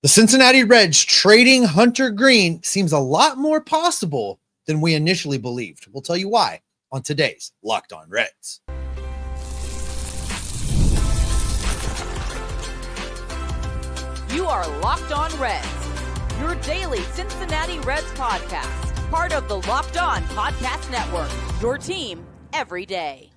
The Cincinnati Reds trading Hunter Greene seems a lot more possible than we initially believed. We'll tell you why on today's Locked On Reds. You are Locked On Reds, your daily Cincinnati Reds podcast, part of the Locked On Podcast Network, your team every day.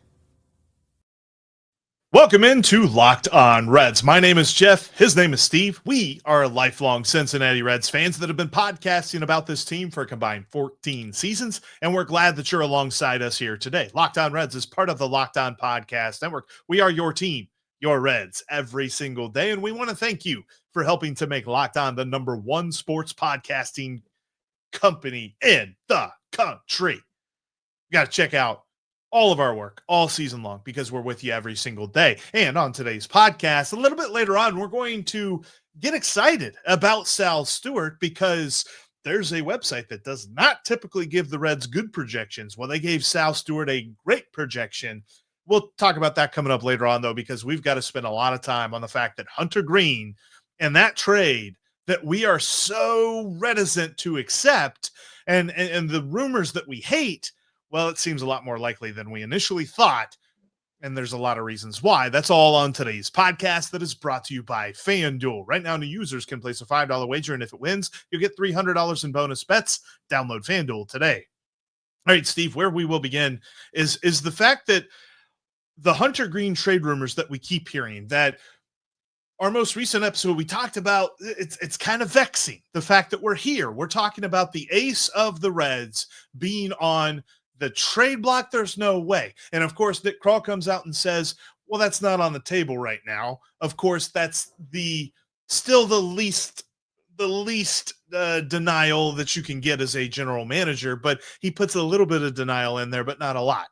Welcome into Locked On Reds. My name is Jeff. His name is Steve. We are lifelong Cincinnati Reds fans that have been podcasting about this team for a combined 14 seasons, and we're glad that you're alongside us here today. Locked On Reds is part of the Locked On Podcast Network. We are your team, your Reds, every single day, and we want to thank you for helping to make Locked On the number one sports podcasting company in the country. You got to check out all of our work all season long because we're with you every single day. And on today's podcast, a little bit later on, we're going to get excited about Sal Stewart because there's a website that does not typically give the Reds good projections. Well, they gave Sal Stewart a great projection. We'll talk about that coming up later on, though, because we've got to spend a lot of time on the fact that Hunter Greene and that trade that we are so reticent to accept and the rumors that we hate, well, it seems a lot more likely than we initially thought, and there's a lot of reasons why. That's all on today's podcast that is brought to you by FanDuel. Right now, new users can place a $5 wager, and if it wins, you'll get $300 in bonus bets. Download FanDuel today. All right, Steve, where we will begin is the fact that the Hunter Greene trade rumors that we keep hearing, that our most recent episode, we talked about, it's kind of vexing, the fact that we're here. We're talking about the ace of the Reds being on the trade block. There's no way. And of course, Nick Krall comes out and says, well, that's not on the table right now. Of course, that's still the least denial that you can get as a general manager, but he puts a little bit of denial in there, but not a lot.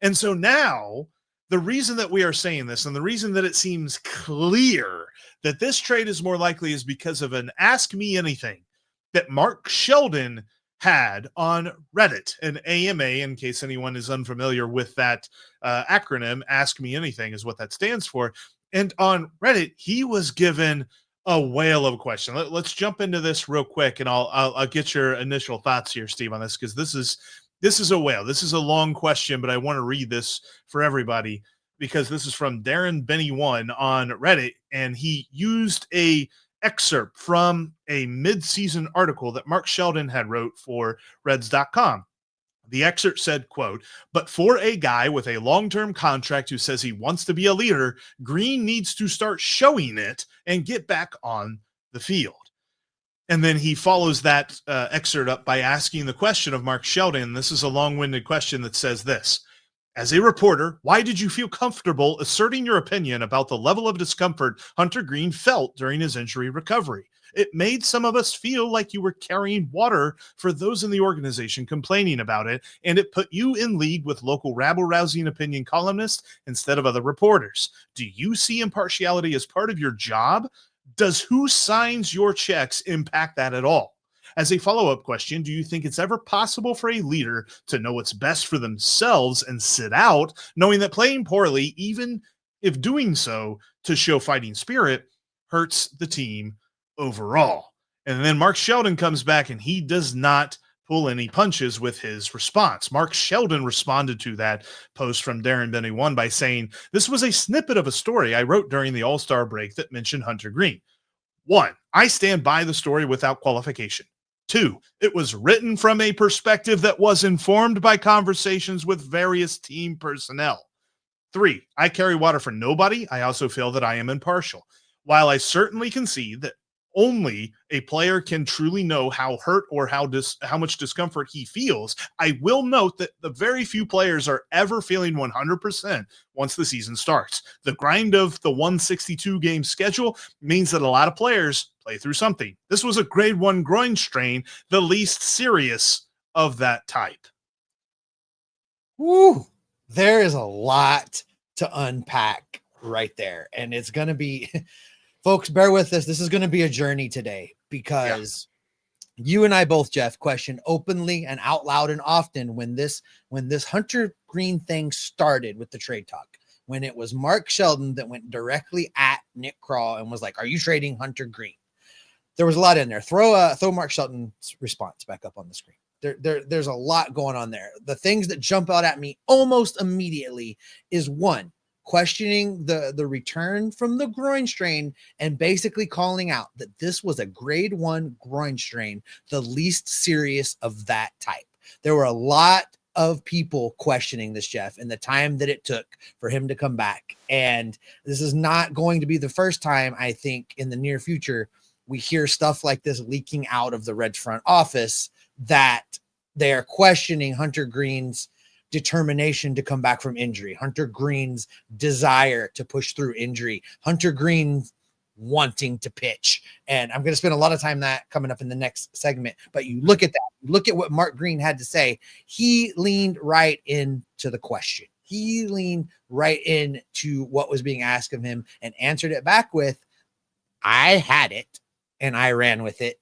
And so now the reason that we are saying this and the reason that it seems clear that this trade is more likely is because of an Ask Me Anything that Mark Sheldon had on Reddit, an AMA, in case anyone is unfamiliar with that acronym. Ask Me Anything is what that stands for. And on Reddit, he was given a whale of a question. Let's jump into this real quick, and I'll get your initial thoughts here, Steve, on this, because this is a whale. This is a long question, but I want to read this for everybody because this is from Darren Benny 1 on Reddit, and he used a excerpt from a mid-season article that Mark Sheldon had wrote for Reds.com. The excerpt said, quote, "But for a guy with a long-term contract who says he wants to be a leader, Greene needs to start showing it and get back on the field." And then he follows that excerpt up by asking the question of Mark Sheldon. This is a long-winded question that says this: "As a reporter, why did you feel comfortable asserting your opinion about the level of discomfort Hunter Greene felt during his injury recovery? It made some of us feel like you were carrying water for those in the organization complaining about it, and it put you in league with local rabble-rousing opinion columnists instead of other reporters. Do you see impartiality as part of your job? Does who signs your checks impact that at all? As a follow-up question, do you think it's ever possible for a leader to know what's best for themselves and sit out, knowing that playing poorly, even if doing so to show fighting spirit, hurts the team overall?" And then Mark Sheldon comes back, and he does not pull any punches with his response. Mark Sheldon responded to that post from Darren Benny 1 by saying, "This was a snippet of a story I wrote during the All-Star break that mentioned Hunter Greene. 1, I stand by the story without qualification. 2, it was written from a perspective that was informed by conversations with various team personnel. 3, I carry water for nobody. I also feel that I am impartial. While I certainly concede that only a player can truly know how hurt or how much discomfort he feels, I will note that the very few players are ever feeling 100% once the season starts. The grind of the 162 game schedule means that a lot of players play through something. This was a grade 1 groin strain, the least serious of that type." Woo! There is a lot to unpack right there, and it's going to be folks, bear with us. This is going to be a journey today because you and I both, Jeff, question openly and out loud and often when this Hunter Greene thing started with the trade talk, when it was Mark Sheldon that went directly at Nick Krall and was like, "Are you trading Hunter Greene?" there was a lot in there. Throw Mark Sheldon's response back up on the screen. There's a lot going on there. The things that jump out at me almost immediately is one, questioning the return from the groin strain and basically calling out that this was a grade 1 groin strain, the least serious of that type. There were a lot of people questioning this, Jeff, and the time that it took for him to come back. And this is not going to be the first time, I think, in the near future, we hear stuff like this leaking out of the Reds front office, that they are questioning Hunter Greene's determination to come back from injury, Hunter Greene's desire to push through injury, Hunter Greene wanting to pitch. And I'm going to spend a lot of time that coming up in the next segment. But you look at that, look at what Mark Greene had to say. He leaned right into the question. He leaned right into what was being asked of him and answered it back with, I had it and I ran with it.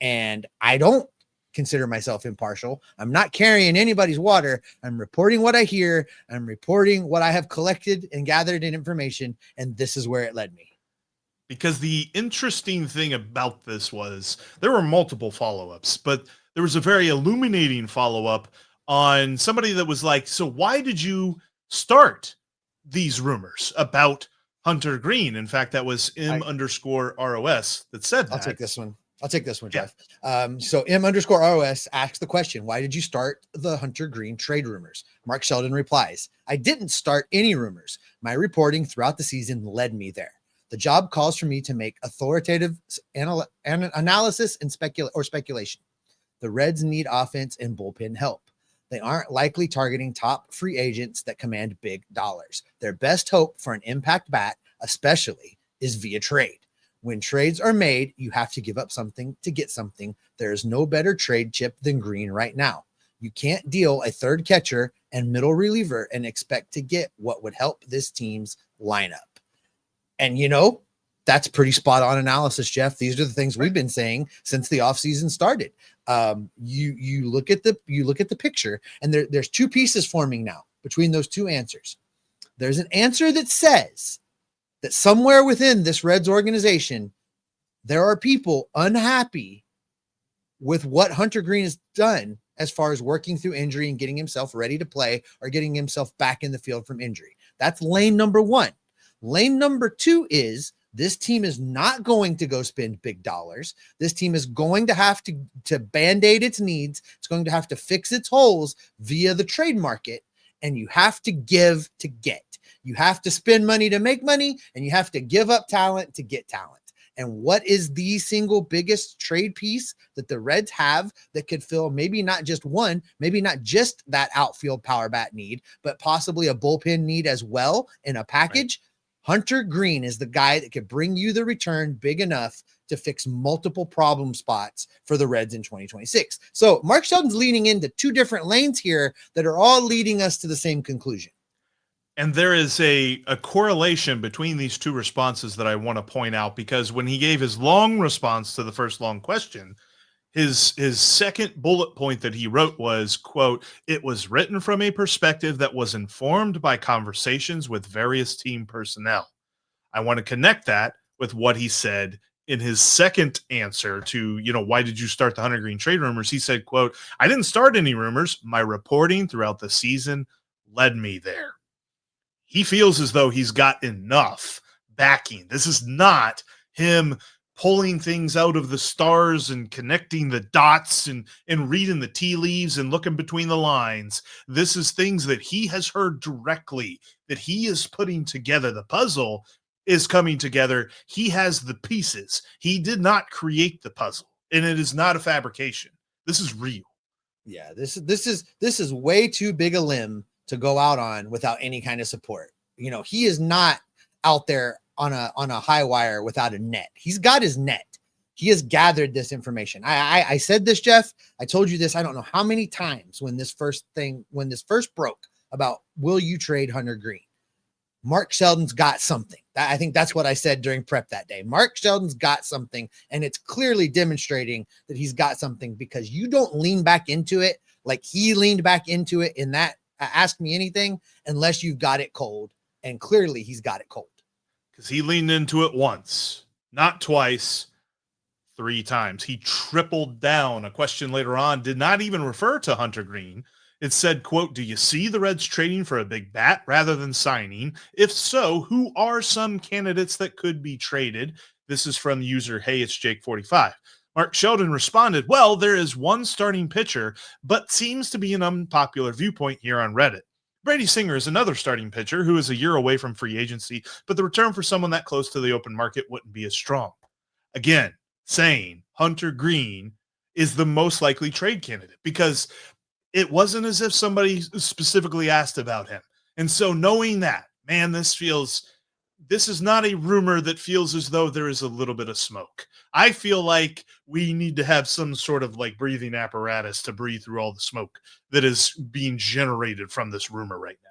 And I don't consider myself impartial. I'm not carrying anybody's water. I'm reporting what I hear. I'm reporting what I have collected and gathered in information. And this is where it led me. Because the interesting thing about this was there were multiple follow-ups, but there was a very illuminating follow-up on somebody that was like, so why did you start these rumors about Hunter Greene? In fact, that was M_ROS that said that. I'll take this one, Jeff. So M_ROS asks the question, why did you start the Hunter Greene trade rumors? Mark Sheldon replies, I didn't start any rumors. My reporting throughout the season led me there. The job calls for me to make authoritative analysis and speculation. The Reds need offense and bullpen help. They aren't likely targeting top free agents that command big dollars. Their best hope for an impact bat, especially, is via trade. When trades are made, you have to give up something to get something. There is no better trade chip than Greene right now. You can't deal a third catcher and middle reliever and expect to get what would help this team's lineup. And, that's pretty spot on analysis, Jeff. These are the things we've been saying since the offseason started. You look at the picture, and there's two pieces forming now between those two answers. There's an answer that says that somewhere within this Reds organization, there are people unhappy with what Hunter Greene has done as far as working through injury and getting himself ready to play or getting himself back in the field from injury. That's lane number one. Lane number two is this team is not going to go spend big dollars. This team is going to have to band-aid its needs. It's going to have to fix its holes via the trade market, and you have to give to get. You have to spend money to make money, and you have to give up talent to get talent. And what is the single biggest trade piece that the Reds have that could fill maybe not just one, maybe not just that outfield power bat need, but possibly a bullpen need as well in a package? Right. Hunter Greene is the guy that could bring you the return big enough to fix multiple problem spots for the Reds in 2026. So Mark Sheldon's leaning into two different lanes here that are all leading us to the same conclusion. And there is a correlation between these two responses that I want to point out, because when he gave his long response to the first long question, his second bullet point that he wrote was, quote, it was written from a perspective that was informed by conversations with various team personnel. I want to connect that with what he said in his second answer to, why did you start the Hunter Greene trade rumors? He said, quote, I didn't start any rumors. My reporting throughout the season led me there. He feels as though he's got enough backing. This is not him pulling things out of the stars and connecting the dots and reading the tea leaves and looking between the lines. This is things that he has heard directly, that he is putting together. The puzzle is coming together. He has the pieces. He did not create the puzzle, and it is not a fabrication. This is real. Yeah, this is way too big a limb to go out on without any kind of support. He is not out there on a high wire without a net. He's got his net. He has gathered this information. I said this, Jeff. I told you this. I don't know how many times when this first broke about, will you trade Hunter Greene? Mark Sheldon's got something. I think that's what I said during prep that day. Mark Sheldon's got something, and it's clearly demonstrating that he's got something, because you don't lean back into it like he leaned back into it in that Ask Me Anything unless you've got it cold. And clearly he's got it cold. Because he leaned into it once, not twice, 3 times. He tripled down. A question later on did not even refer to Hunter Greene. It said, quote, "Do you see the Reds trading for a big bat rather than signing? If so, who are some candidates that could be traded?" This is from user Hey It's Jake 45. Mark Sheldon responded, "Well, there is one starting pitcher, but seems to be an unpopular viewpoint here on Reddit. Brady Singer is another starting pitcher who is a year away from free agency, but the return for someone that close to the open market wouldn't be as strong." Again, saying Hunter Greene is the most likely trade candidate because it wasn't as if somebody specifically asked about him. And so knowing that, man, this is not a rumor that feels as though there is a little bit of smoke. I feel like we need to have some sort of like breathing apparatus to breathe through all the smoke that is being generated from this rumor right now.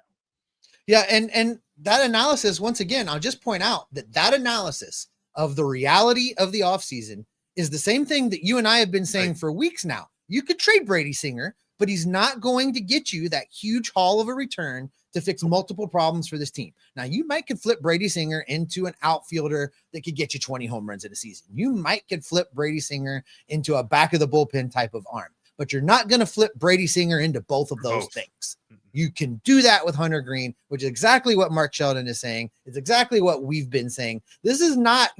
Yeah. And that analysis, once again, I'll just point out that analysis of the reality of the offseason is the same thing that you and I have been saying for weeks now. You could trade Brady Singer, but he's not going to get you that huge haul of a return to fix multiple problems for this team. Now, you might could flip Brady Singer into an outfielder that could get you 20 home runs in a season. You might could flip Brady Singer into a back of the bullpen type of arm, but you're not going to flip Brady Singer into both of those things. You can do that with Hunter Greene, which is exactly what Mark Sheldon is saying. It's exactly what we've been saying. This is not,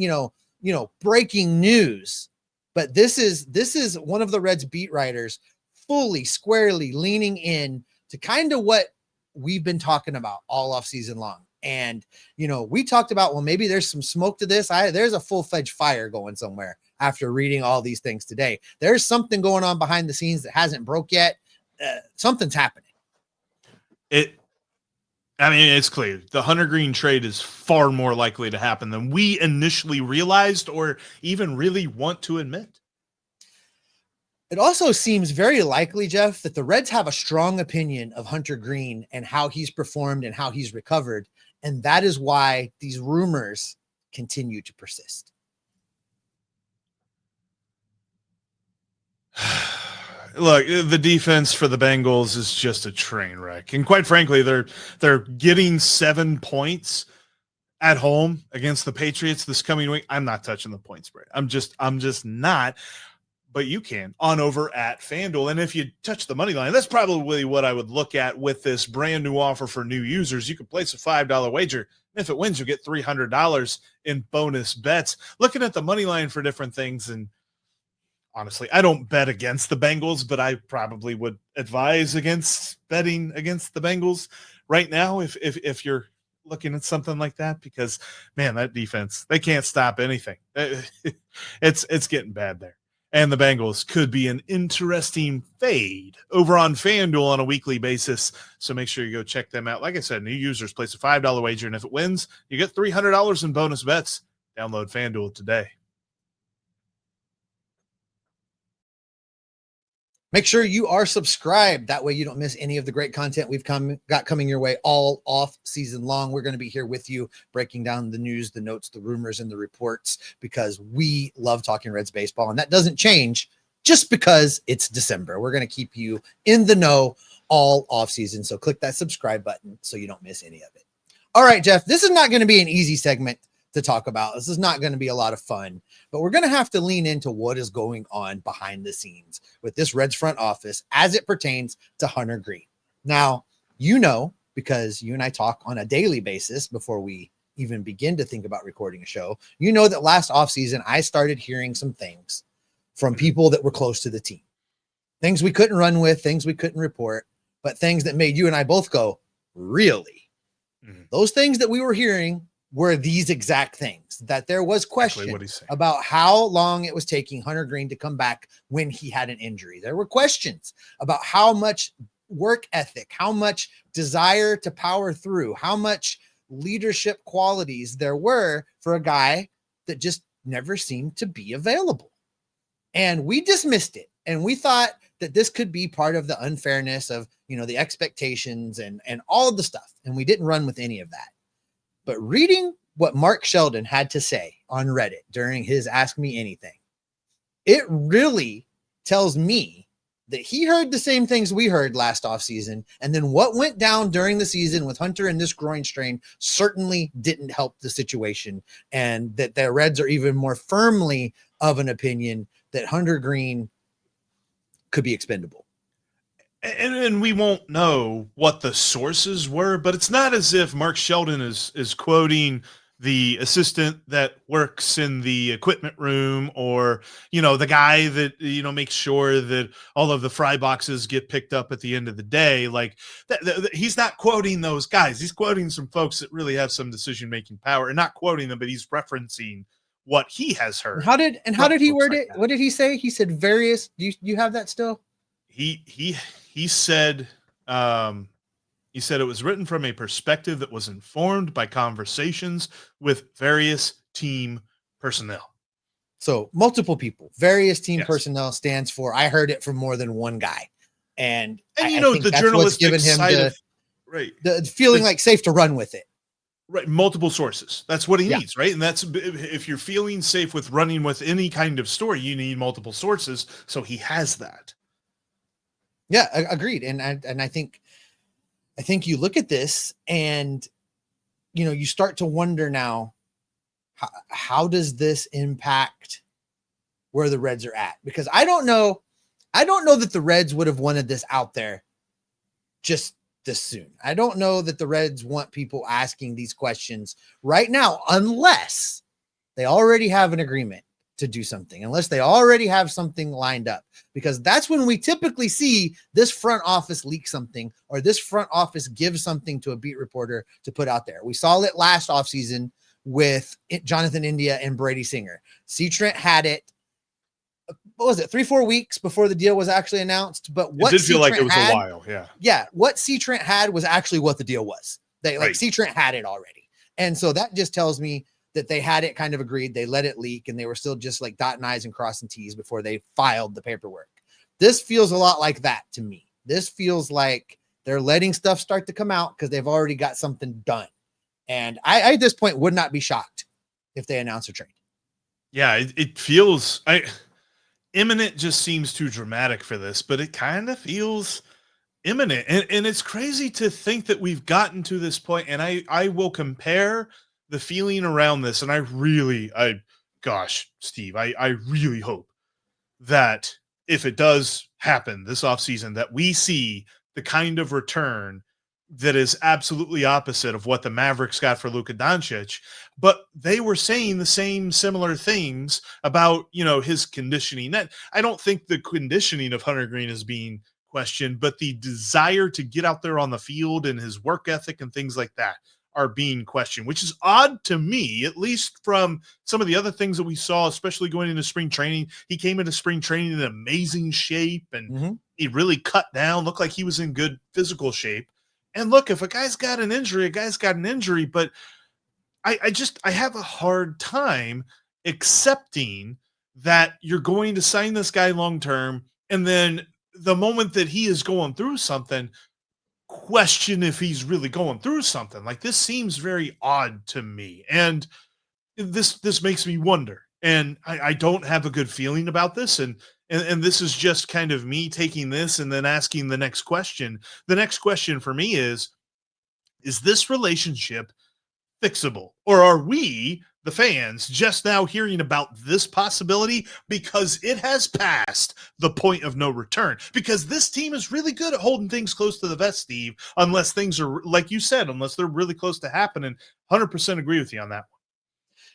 breaking news, but this is one of the Reds beat writers fully, squarely leaning in to kind of what we've been talking about all off season long. And, we talked about, well, maybe there's some smoke to this. There's a full-fledged fire going somewhere after reading all these things today. There's something going on behind the scenes that hasn't broke yet. Something's happening. It's clear the Hunter Greene trade is far more likely to happen than we initially realized or even really want to admit. It also seems very likely, Jeff, that the Reds have a strong opinion of Hunter Greene and how he's performed and how he's recovered. And that is why these rumors continue to persist. Look, the defense for the Bengals is just a train wreck. And quite frankly, they're getting 7 points at home against the Patriots this coming week. I'm not touching the point spread. I'm just not. But you can on over at FanDuel. And if you touch the money line, that's probably what I would look at with this brand new offer for new users. You can place a $5 wager. And if it wins, you'll get $300 in bonus bets. Looking at the money line for different things. And honestly, I don't bet against the Bengals, but I probably would advise against betting against the Bengals right now if you're looking at something like that, because, man, that defense, they can't stop anything. It's getting bad there. And the Bengals could be an interesting fade over on FanDuel on a weekly basis. So make sure you go check them out. Like I said, new users place a $5 wager, and if it wins, you get $300 in bonus bets. Download FanDuel today. Make sure you are subscribed. That way you don't miss any of the great content we've got coming your way all off season long. We're going to be here with you, breaking down the news, the notes, the rumors, and the reports, because we love talking Reds baseball. And that doesn't change just because it's December. We're going to keep you in the know all off season. So click that subscribe button so you don't miss any of it. All right, Jeff, this is not going to be an easy segment to talk about. This is not going to be a lot of fun, but we're going to have to lean into what is going on behind the scenes with this Reds front office as it pertains to Hunter Greene. Now, because you and I talk on a daily basis before we even begin to think about recording a show, that last offseason, I started hearing some things from people that were close to the team, things we couldn't run with, things we couldn't report, but things that made you and I both go, really? Mm-hmm. Those things that we were hearing were these exact things, that there was question about how long it was taking Hunter Greene to come back when he had an injury. There were questions about how much work ethic, how much desire to power through, how much leadership qualities there were for a guy that just never seemed to be available. And we dismissed it. And we thought that this could be part of the unfairness of, the expectations and all of the stuff. And we didn't run with any of that. But reading what Mark Sheldon had to say on Reddit during his Ask Me Anything, it really tells me that he heard the same things we heard last offseason. And then what went down during the season with Hunter and this groin strain certainly didn't help the situation. And that the Reds are even more firmly of an opinion that Hunter Greene could be expendable. And we won't know what the sources were, but it's not as if Mark Sheldon is quoting the assistant that works in the equipment room, or, the guy that, makes sure that all of the fry boxes get picked up at the end of the day. Like he's not quoting those guys. He's quoting some folks that really have some decision-making power, and not quoting them, but he's referencing what he has heard. How did he word it? What did he say? He said various. Do you have that still? He said, it was written from a perspective that was informed by conversations with various team personnel. So multiple people, various team Yes. personnel stands for, I heard it from more than one guy. And I think the that's what's journalistic given him side the feeling like safe to run with it. Right. Multiple sources. That's what he Yeah. needs. Right. And that's, if you're feeling safe with running with any kind of story, you need multiple sources. So he has that. Yeah, agreed. And I think you look at this and, you start to wonder now, how does this impact where the Reds are at? Because I don't know that the Reds would have wanted this out there just this soon. I don't know that the Reds want people asking these questions right now, unless they already have an agreement to do something, unless they already have something lined up, because that's when we typically see this front office leak something, or this front office give something to a beat reporter to put out there. We saw it last offseason with Jonathan India and Brady Singer. C. Trent had it. What was it? 3-4 weeks before the deal was actually announced. But what it did feel like it was had, a while. Yeah. Yeah. What C. Trent had was actually what the deal was. Like C. Trent had it already. And so that just tells me that they had it kind of agreed. They let it leak, and they were still just like dotting I's and crossing T's before they filed the paperwork. This feels a lot like that to me. This feels like they're letting stuff start to come out because they've already got something done. And I at this point would not be shocked if they announce a trade. Yeah. It feels imminent just seems too dramatic for this, but it kind of feels imminent. And it's crazy to think that we've gotten to this point. And I will compare the feeling around this. And Steve, I really hope that if it does happen this offseason, that we see the kind of return that is absolutely opposite of what the Mavericks got for Luka Doncic. But they were saying the same similar things about, his conditioning. I don't think the conditioning of Hunter Greene is being questioned, but the desire to get out there on the field and his work ethic and things like that are being questioned, which is odd to me, at least from some of the other things that we saw, especially going into spring training. He came into spring training in amazing shape, and he really cut down, looked like he was in good physical shape. And look, if a guy's got an injury, but I have a hard time accepting that you're going to sign this guy long-term, and then the moment that he is going through something, question if he's really going through something. Like, this seems very odd to me. And this makes me wonder. And I don't have a good feeling about this. And this is just kind of me taking this and then asking the next question. The next question for me is this relationship fixable? Or are we, the fans, just now hearing about this possibility because it has passed the point of no return? Because this team is really good at holding things close to the vest, Steve, unless things are, like you said, unless they're really close to happening. 100% agree with you on that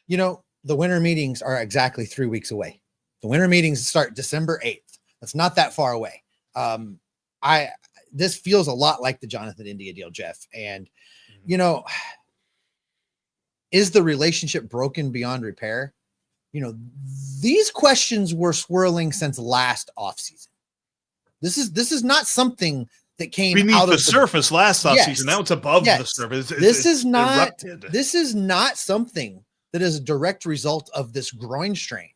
one. The winter meetings are exactly 3 weeks away. The winter meetings start December 8th. That's not that far away. This feels a lot like the Jonathan India deal, Jeff. And, is the relationship broken beyond repair? These questions were swirling since last offseason. This is not something that came out of the surface last offseason. Yes. Now it's above the surface. This is not something that is a direct result of this groin strain.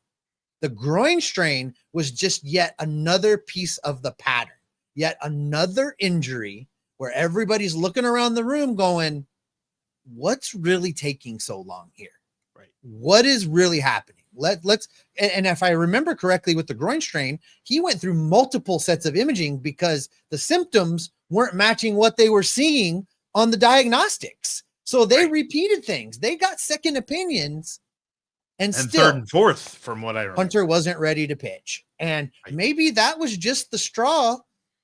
The groin strain was just yet another piece of the pattern, yet another injury where everybody's looking around the room going, what's really taking so long here? Right. What is really happening? Let's and if I remember correctly with the groin strain, he went through multiple sets of imaging because the symptoms weren't matching what they were seeing on the diagnostics. So they repeated things. They got second opinions, and still third and fourth, from what I remember. Hunter wasn't ready to pitch. And maybe that was just the straw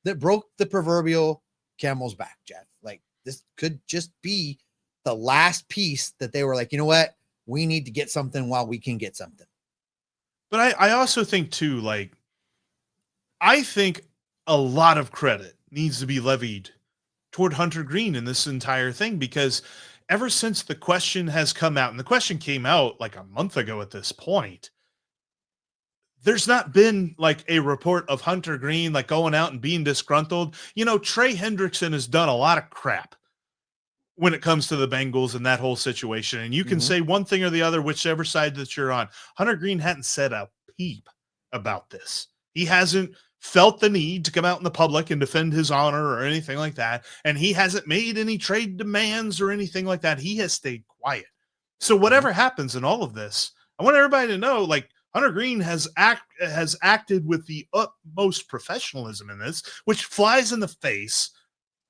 that broke the proverbial camel's back, Jeff. Like, this could just be the last piece that they were like, you know what? We need to get something while we can get something. But I also think too, like, I think a lot of credit needs to be levied toward Hunter Greene in this entire thing, because ever since the question has come out, and the question came out like a month ago at this point, there's not been like a report of Hunter Greene like going out and being disgruntled. You know, Trey Hendrickson has done a lot of crap when it comes to the Bengals and that whole situation. And you can say one thing or the other, whichever side that you're on. Hunter Greene hadn't said a peep about this. He hasn't felt the need to come out in the public and defend his honor or anything like that. And he hasn't made any trade demands or anything like that. He has stayed quiet. So whatever happens in all of this, I want everybody to know, like, Hunter Greene has acted with the utmost professionalism in this, which flies in the face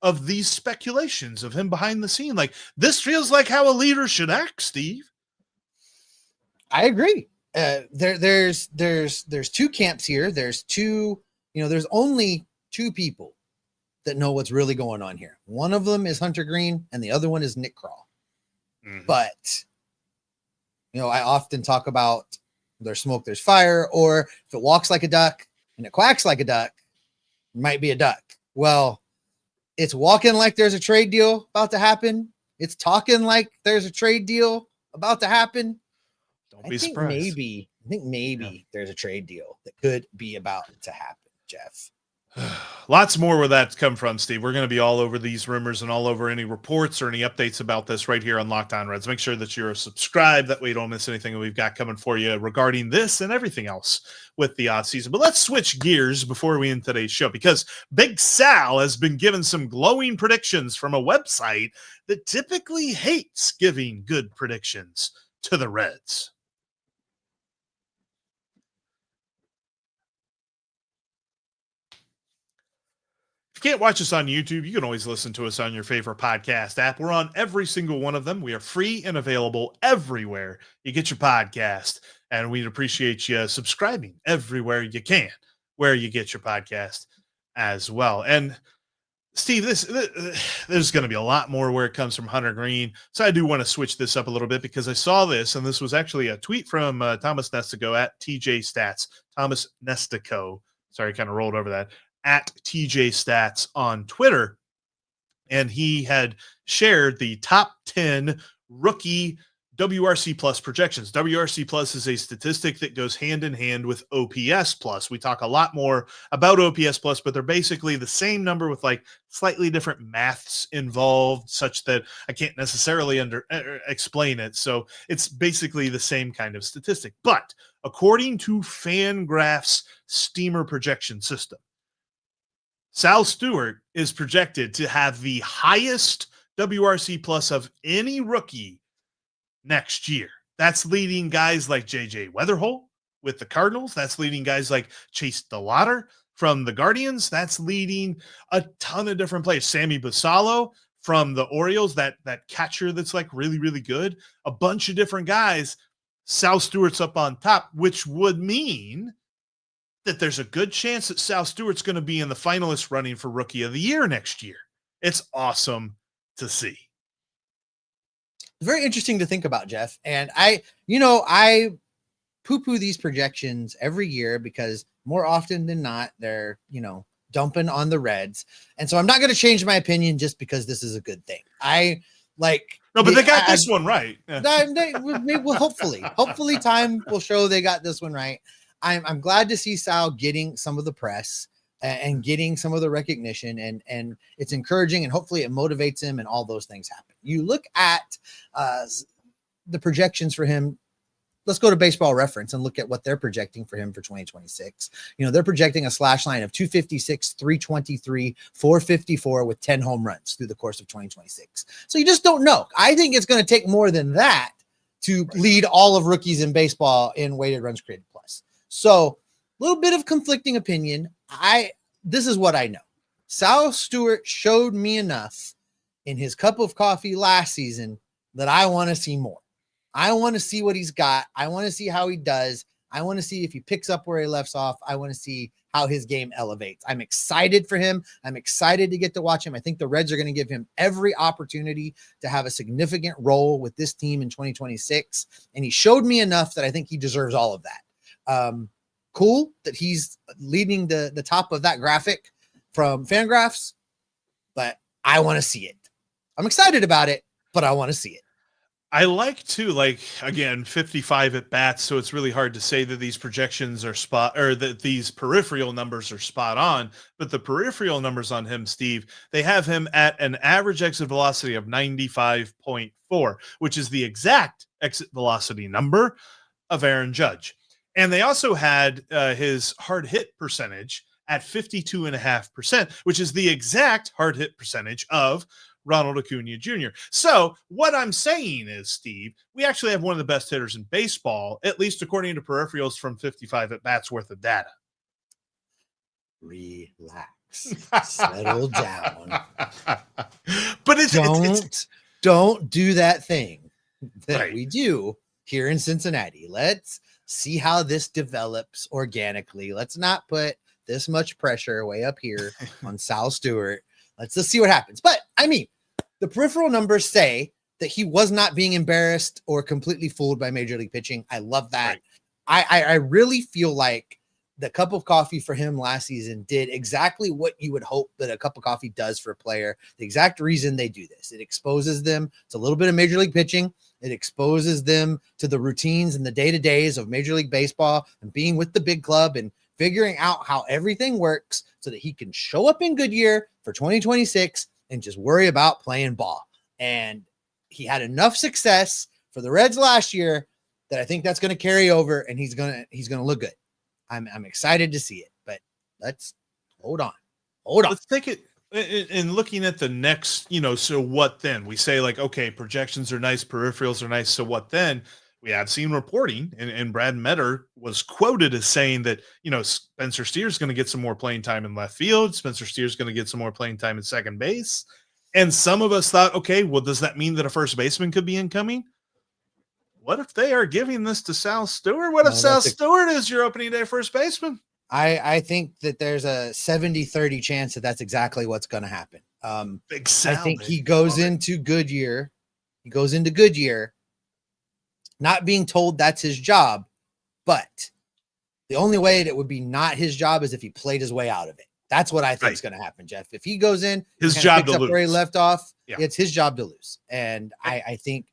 of these speculations of him behind the scene. Like, this feels like how a leader should act, Steve. I agree. There's two camps here. There's two, there's only two people that know what's really going on here. One of them is Hunter Greene and the other one is Nick Kroll. But, I often talk about there's smoke, there's fire, or if it walks like a duck and it quacks like a duck, it might be a duck. Well, it's walking like there's a trade deal about to happen. It's talking like there's a trade deal about to happen. Don't be surprised. I think maybe there's a trade deal that could be about to happen, Jeff. Lots more where that's come from, Steve. We're going to be all over these rumors and all over any reports or any updates about this right here on Locked On Reds. Make sure that you're subscribed. That way you don't miss anything that we've got coming for you regarding this and everything else with the offseason. But let's switch gears before we end today's show, because Big Sal has been given some glowing predictions from a website that typically hates giving good predictions to the Reds. If you can't watch us on YouTube, you can always listen to us on your favorite podcast app. We're on every single one of them. We are free and available everywhere you get your podcast. And we'd appreciate you subscribing everywhere you can, where you get your podcast as well. And Steve, there's going to be a lot more where it comes from Hunter Greene. So I do want to switch this up a little bit, because I saw this, and this was actually a tweet from Thomas Nestico at TJ Stats. Thomas Nestico. Sorry, kind of rolled over that. At TJ Stats on Twitter, and he had shared the top 10 rookie WRC plus projections. WRC plus is a statistic that goes hand in hand with OPS plus. We talk a lot more about OPS plus, but they're basically the same number with like slightly different maths involved, such that I can't necessarily explain it. So it's basically the same kind of statistic. But according to FanGraphs' Steamer projection system, Sal Stewart is projected to have the highest WRC plus of any rookie next year. That's leading guys like JJ Weatherhole with the Cardinals. That's leading guys like Chase DeLauder from the Guardians. That's leading a ton of different players. Sammy Basallo from the Orioles, that catcher that's like really, really good. A bunch of different guys. Sal Stewart's up on top, which would mean that there's a good chance that Sal Stewart's going to be in the finalist running for Rookie of the Year next year. It's awesome to see. Very interesting to think about, Jeff. And I poo-poo these projections every year because more often than not, they're, dumping on the Reds. And so I'm not going to change my opinion just because this is a good thing. No, but they got this one right. Well, hopefully time will show they got this one right. I'm glad to see Sal getting some of the press and getting some of the recognition, and it's encouraging, and hopefully it motivates him, and all those things happen. You look at the projections for him. Let's go to Baseball Reference and look at what they're projecting for him for 2026. They're projecting a slash line of 256, 323, 454 with 10 home runs through the course of 2026. So you just don't know. I think it's going to take more than that to lead all of rookies in baseball in weighted runs created plus. So a little bit of conflicting opinion. This is what I know. Sal Stewart showed me enough in his cup of coffee last season that I want to see more. I want to see what he's got. I want to see how he does. I want to see if he picks up where he left off. I want to see how his game elevates. I'm excited for him. I'm excited to get to watch him. I think the Reds are going to give him every opportunity to have a significant role with this team in 2026. And he showed me enough that I think he deserves all of that. Cool that he's leading the top of that graphic from Fangraphs, but I want to see it. I'm excited about it, but I want to see it. I like to, like, again, 55 at bats, so it's really hard to say that these projections are that these peripheral numbers are spot on, but the peripheral numbers on him, Steve, they have him at an average exit velocity of 95.4, which is the exact exit velocity number of Aaron Judge. And they also had his hard hit percentage at 52.5%, which is the exact hard hit percentage of Ronald Acuna Jr. So what I'm saying is, Steve, we actually have one of the best hitters in baseball, at least according to peripherals from 55 at bats worth of data. Relax, settle down. But don't do that thing that right. we do here in Cincinnati. Let's see how this develops organically. Let's not put this much pressure way up here on Sal Stewart. Let's just see what happens. But I mean, the peripheral numbers say that he was not being embarrassed or completely fooled by Major League pitching. I love that. Right. I really feel like the cup of coffee for him last season did exactly what you would hope that a cup of coffee does for a player. The exact reason they do this. It exposes them to a little bit of Major League pitching. It exposes them to the routines and the day-to-days of Major League Baseball and being with the big club and figuring out how everything works so that he can show up in Goodyear for 2026 and just worry about playing ball. And he had enough success for the Reds last year that I think that's going to carry over, and he's going to look good. I'm excited to see it, but let's hold on. Let's take it in looking at the next, so what then? We say, like, okay, projections are nice, peripherals are nice. So what then? We have seen reporting, and Brad Metter was quoted as saying that, Spencer Steer's going to get some more playing time in left field. Spencer Steer's going to get some more playing time in second base. And some of us thought, okay, well, does that mean that a first baseman could be incoming? What if they are giving this to Sal Stewart? What if Sal Stewart is your opening day first baseman? I think that there's a 70-30 chance that that's exactly what's going to happen. Big Sal, I think he goes into Goodyear. Not being told that's his job, but the only way that would be not his job is if he played his way out of it. That's what I think is going to happen, Jeff. If he goes in, his job to lose. Where he left off, it's his job to lose. And I think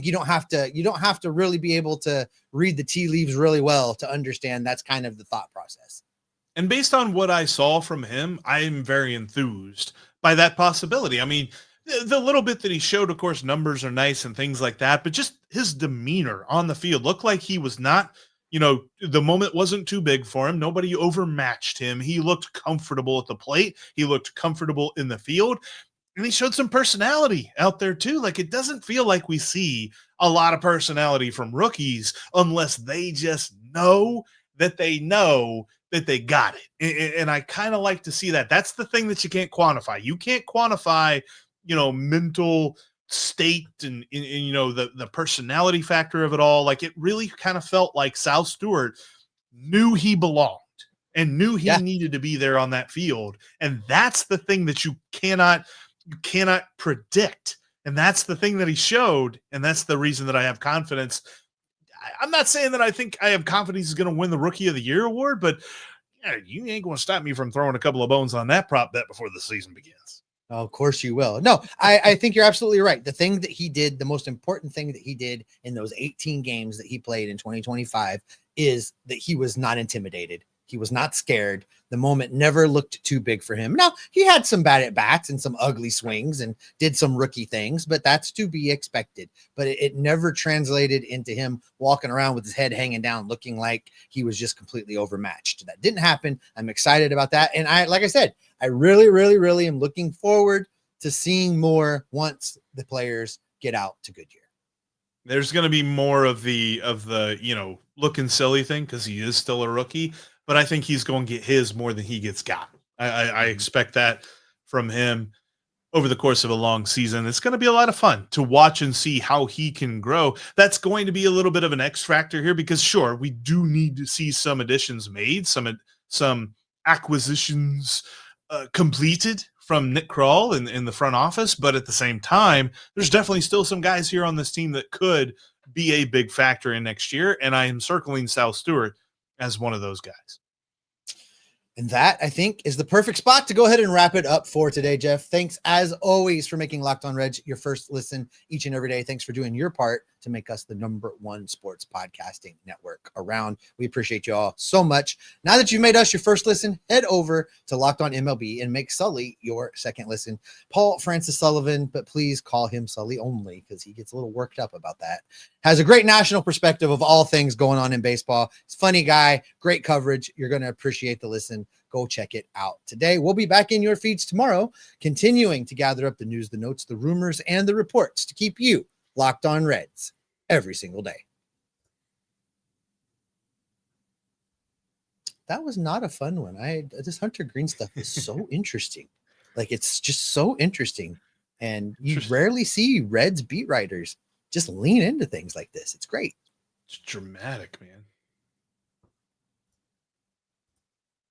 you don't have to really be able to read the tea leaves really well to understand that's kind of the thought process. And based on what I saw from him, I'm very enthused by that possibility. I mean, the little bit that he showed, of course, numbers are nice and things like that, but just his demeanor on the field looked like he was not, the moment wasn't too big for him. Nobody overmatched him. He looked comfortable at the plate. He looked comfortable in the field, and he showed some personality out there too. Like, it doesn't feel like we see a lot of personality from rookies unless they just know that they got it. And I kind of like to see that. That's the thing that you can't quantify. You can't quantify mental state and the personality factor of it all. Like, it really kind of felt like Sal Stewart knew he belonged and knew he needed to be there on that field. And that's the thing that you cannot predict. And that's the thing that he showed. And that's the reason that I have confidence. I'm not saying that I think I have confidence he's going to win the Rookie of the Year award, but you ain't going to stop me from throwing a couple of bones on that prop bet before the season begins. Oh, of course you will. No, I think you're absolutely right. The thing that he did, the most important thing that he did in those 18 games that he played in 2025 is that he was not intimidated. He was not scared. The moment never looked too big for him. Now, he had some bad at bats and some ugly swings and did some rookie things, but that's to be expected. But it never translated into him walking around with his head hanging down, looking like he was just completely overmatched. That didn't happen. I'm excited about that. And like I said, I really, really, really am looking forward to seeing more once the players get out to Goodyear. There's going to be more of the looking silly thing because he is still a rookie, but I think he's going to get his more than he gets got. I expect that from him over the course of a long season. It's going to be a lot of fun to watch and see how he can grow. That's going to be a little bit of an X factor here because sure, we do need to see some additions made, some acquisitions completed from Nick Kroll in the front office. But at the same time, there's definitely still some guys here on this team that could be a big factor in next year. And I am circling Sal Stewart as one of those guys. And that, I think, is the perfect spot to go ahead and wrap it up for today, Jeff. Thanks, as always, for making Locked On Reds your first listen each and every day. Thanks for doing your part to make us the #1 sports podcasting network around. We appreciate you all so much. Now that you've made us your first listen, head over to Locked On MLB and make Sully your second listen. Paul Francis Sullivan, but please call him Sully only because he gets a little worked up about that. Has a great national perspective of all things going on in baseball. He's a funny guy, great coverage. You're going to appreciate the listen. Go check it out today. We'll be back in your feeds tomorrow, continuing to gather up the news, the notes, the rumors, and the reports to keep you locked on Reds every single day. That was not a fun one. This Hunter Greene stuff is so interesting. Like, it's just so interesting. And you rarely see Reds beat writers just lean into things like this. It's great. It's dramatic, man.